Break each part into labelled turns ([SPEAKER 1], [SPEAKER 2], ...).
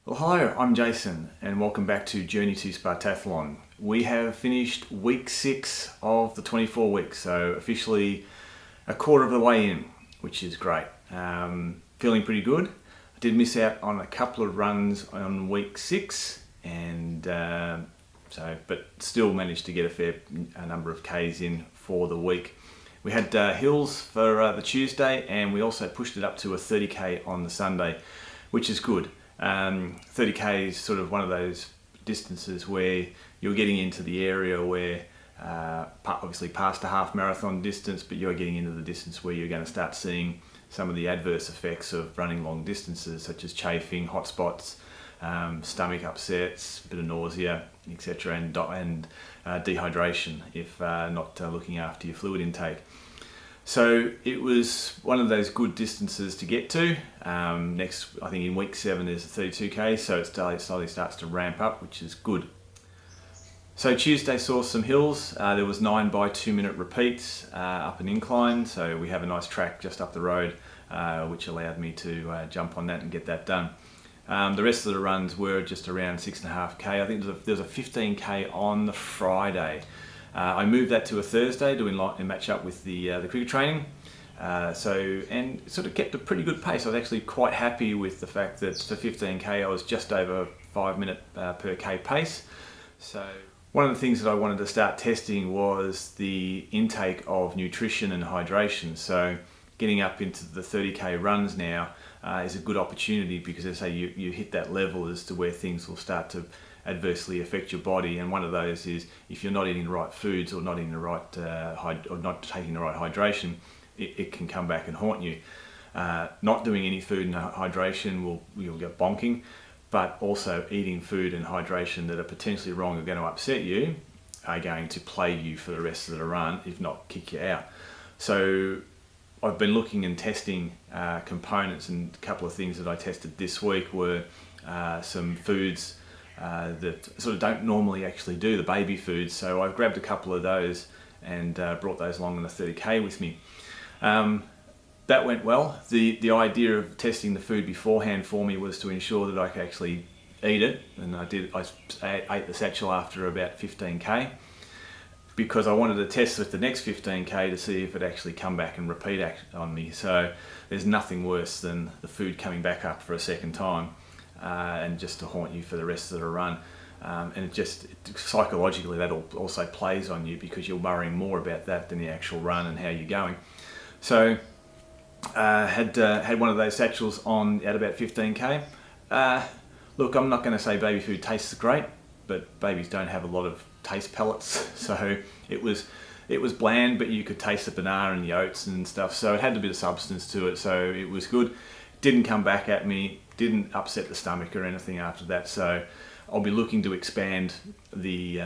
[SPEAKER 1] Well, hello, I'm Jason and welcome back to Journey to Spartathlon. We have finished week 6 of the 24 weeks, so officially a quarter of the way in, which is great. Feeling pretty good. I did miss out on a couple of runs on week 6 and but still managed to get a number of Ks in for the week. We had hills for the Tuesday, and we also pushed it up to a 30k on the Sunday, which is good. 30k is sort of one of those distances where you're getting into the area where obviously past a half marathon distance, but you're getting into the distance where you're going to start seeing some of the adverse effects of running long distances, such as chafing, hot spots, stomach upsets, a bit of nausea, etc., and dehydration if not looking after your fluid intake. So it was one of those good distances to get to. Next, I think in week 7 there's a 32k, so it slowly starts to ramp up, which is good. So Tuesday saw some hills. There was 9 by 2 minute repeats up an incline, so we have a nice track just up the road, which allowed me to jump on that and get that done. The rest of the runs were just around 6.5k. I think there was a 15k on the Friday. I moved that to a Thursday to match up with the cricket training. And sort of kept a pretty good pace. I was actually quite happy with the fact that for 15k I was just over 5 minute per k pace. So one of the things that I wanted to start testing was the intake of nutrition and hydration. So getting up into the 30k runs now is a good opportunity, because as I say, you hit that level as to where things will start to adversely affect your body, and one of those is if you're not eating the right foods or not eating the right or not taking the right hydration, it can come back and haunt you. Not doing any food and hydration you'll get bonking, but also eating food and hydration that are potentially wrong, are going to upset you, are going to plague you for the rest of the run, if not kick you out. So I've been looking and testing components, and a couple of things that I tested this week were some foods that sort of don't normally actually do, the baby foods. So I've grabbed a couple of those and brought those along on the 30k with me. That went well. The idea of testing the food beforehand for me was to ensure that I could actually eat it, and I did. I ate the satchel after about 15k, because I wanted to test with the next 15k to see if it actually come back and repeat on me. So there's nothing worse than the food coming back up for a second time and just to haunt you for the rest of the run. And psychologically that also plays on you, because you're worrying more about that than the actual run and how you're going. So had one of those satchels on at about 15k. Look, I'm not going to say baby food tastes great, but babies don't have a lot of taste palates, so it was bland, but you could taste the banana and the oats and stuff, so it had a bit of substance to it, so it was good. Didn't come back at me, didn't upset the stomach or anything after that. So I'll be looking to expand the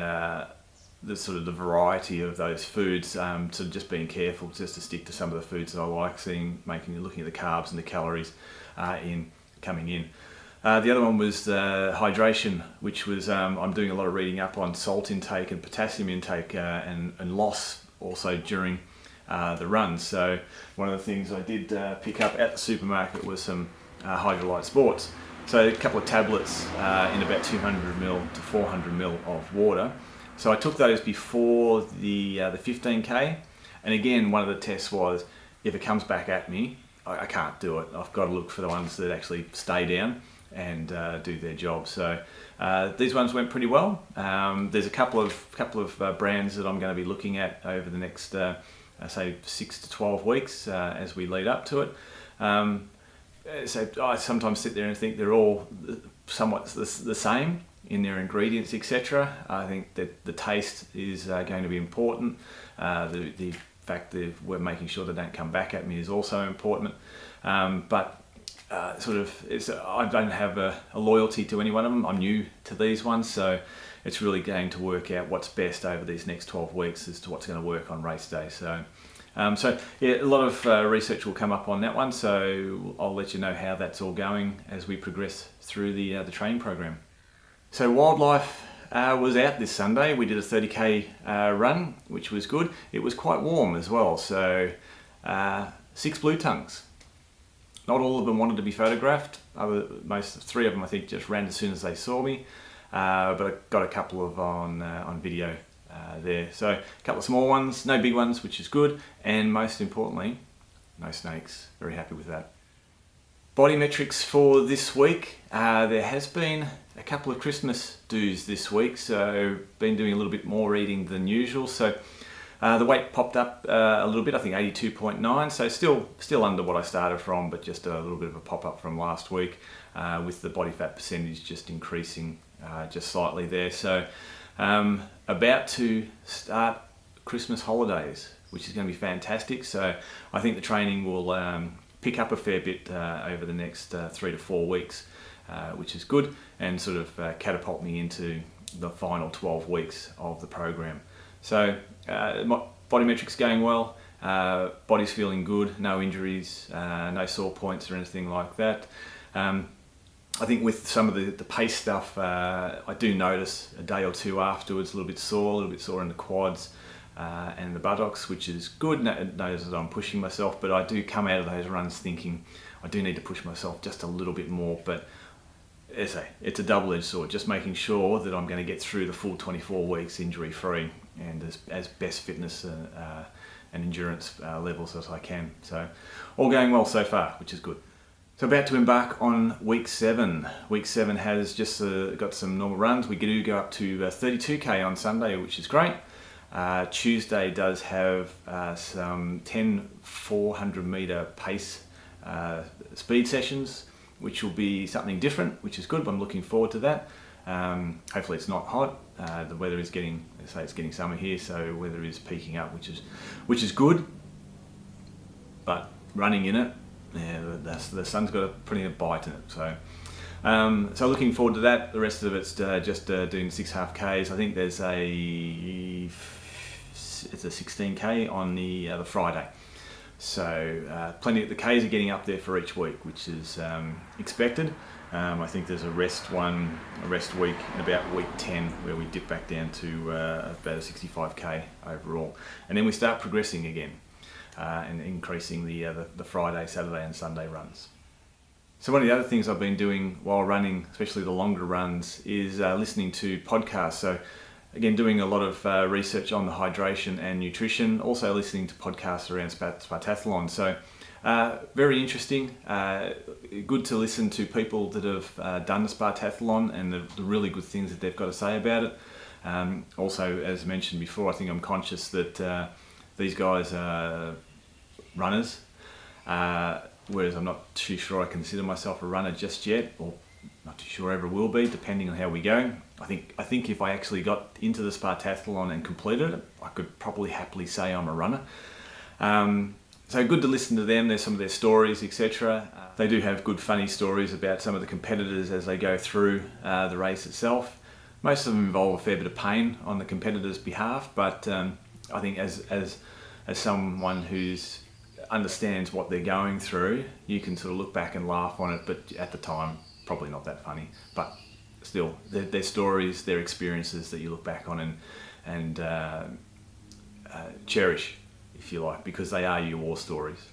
[SPEAKER 1] sort of the variety of those foods, so just being careful just to stick to some of the foods that I like looking at the carbs and the calories coming in. The other one was hydration, which was I'm doing a lot of reading up on salt intake and potassium intake and loss also during the run. So one of the things I did pick up at the supermarket was some Hydrolyte Sports. So a couple of tablets in about 200ml to 400ml of water. So I took those before the 15k, and again one of the tests was if it comes back at me, I can't do it. I've got to look for the ones that actually stay down and do their job. So these ones went pretty well. There's a couple of brands that I'm going to be looking at over the next say 6 to 12 weeks as we lead up to it. So I sometimes sit there and think they're all somewhat the same in their ingredients, etc. I think that the taste is going to be important. The fact that we're making sure they don't come back at me is also important. But I don't have a loyalty to any one of them. I'm new to these ones, so it's really going to work out what's best over these next 12 weeks as to what's going to work on race day. So yeah, a lot of research will come up on that one, so I'll let you know how that's all going as we progress through the training program. So wildlife was out this Sunday. We did a 30k run, which was good. It was quite warm as well, so 6 blue tongues. Not all of them wanted to be photographed. Three of them, I think, just ran as soon as they saw me. But I got a couple of on video there. So a couple of small ones, no big ones, which is good. And most importantly, no snakes. Very happy with that. Body metrics for this week. There has been a couple of Christmas do's this week, so been doing a little bit more eating than usual. So the weight popped up a little bit, I think 82.9, so still under what I started from, but just a little bit of a pop up from last week, with the body fat percentage just increasing just slightly there. So about to start Christmas holidays, which is going to be fantastic. So I think the training will pick up a fair bit over the next 3 to 4 weeks, which is good, and sort of catapult me into the final 12 weeks of the program. So my body metrics going well, body's feeling good, no injuries, no sore points or anything like that. I think with some of the pace stuff, I do notice a day or two afterwards a little bit sore in the quads and the buttocks, which is good. It knows that I'm pushing myself, but I do come out of those runs thinking I do need to push myself just a little bit more. But it's a double-edged sword, just making sure that I'm going to get through the full 24 weeks injury-free and as best fitness and endurance levels as I can. So all going well so far, which is good. So about to embark on week 7. Week 7 has just got some normal runs. We do go up to 32k on Sunday, which is great. Tuesday does have some 10 400 meter pace speed sessions, which will be something different, which is good. I'm looking forward to that. Hopefully it's not hot. The weather is getting, it's getting summer here, so weather is peaking up, which is good. But running in it, yeah, the sun's got a pretty bite in it. So looking forward to that. The rest of it's just doing 6 half Ks. I think there's it's a 16k on the Friday. So plenty of the Ks are getting up there for each week, which is expected. I think there's a rest week in about week 10 where we dip back down to about a 65k overall, and then we start progressing again and increasing the Friday, Saturday, and Sunday runs. So one of the other things I've been doing while running, especially the longer runs, is listening to podcasts. So again, doing a lot of research on the hydration and nutrition, also listening to podcasts around Spartathlon. So very interesting, good to listen to people that have done the Spartathlon and the really good things that they've got to say about it. Also, as mentioned before, I think I'm conscious that these guys are runners, whereas I'm not too sure I consider myself a runner just yet, or not too sure I ever will be, depending on how we go. I think if I actually got into the Spartathlon and completed it, I could probably happily say I'm a runner. So good to listen to them. There's some of their stories, etc. They do have good funny stories about some of the competitors as they go through the race itself. Most of them involve a fair bit of pain on the competitors' behalf, but I think as someone who's understands what they're going through, you can sort of look back and laugh on it, but at the time, probably not that funny. But still, their stories, their experiences that you look back on and cherish, if you like, because they are your war stories.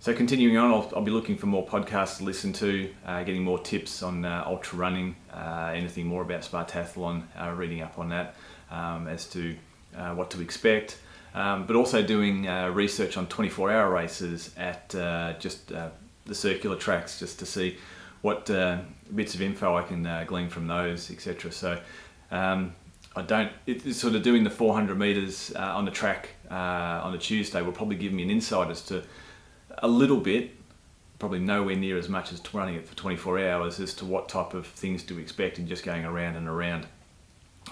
[SPEAKER 1] So continuing on, I'll be looking for more podcasts to listen to, getting more tips on ultra running, anything more about Spartathlon, reading up on that as to what to expect. But also doing research on 24-hour races at the circular tracks, just to see what bits of info I can glean from those, etc. So it's sort of doing the 400 meters on the track on a Tuesday will probably give me an insight as to a little bit, probably nowhere near as much as running it for 24 hours, as to what type of things to expect in just going around and around.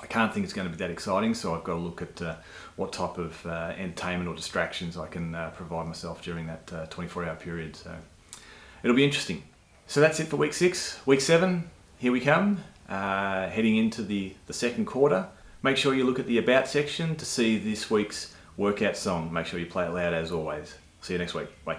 [SPEAKER 1] I can't think it's going to be that exciting, so I've got to look at what type of entertainment or distractions I can provide myself during that 24-hour period. So it'll be interesting. So that's it for week 6. Week 7, here we come, heading into the second quarter. Make sure you look at the About section to see this week's workout song. Make sure you play it loud as always. See you next week. Bye.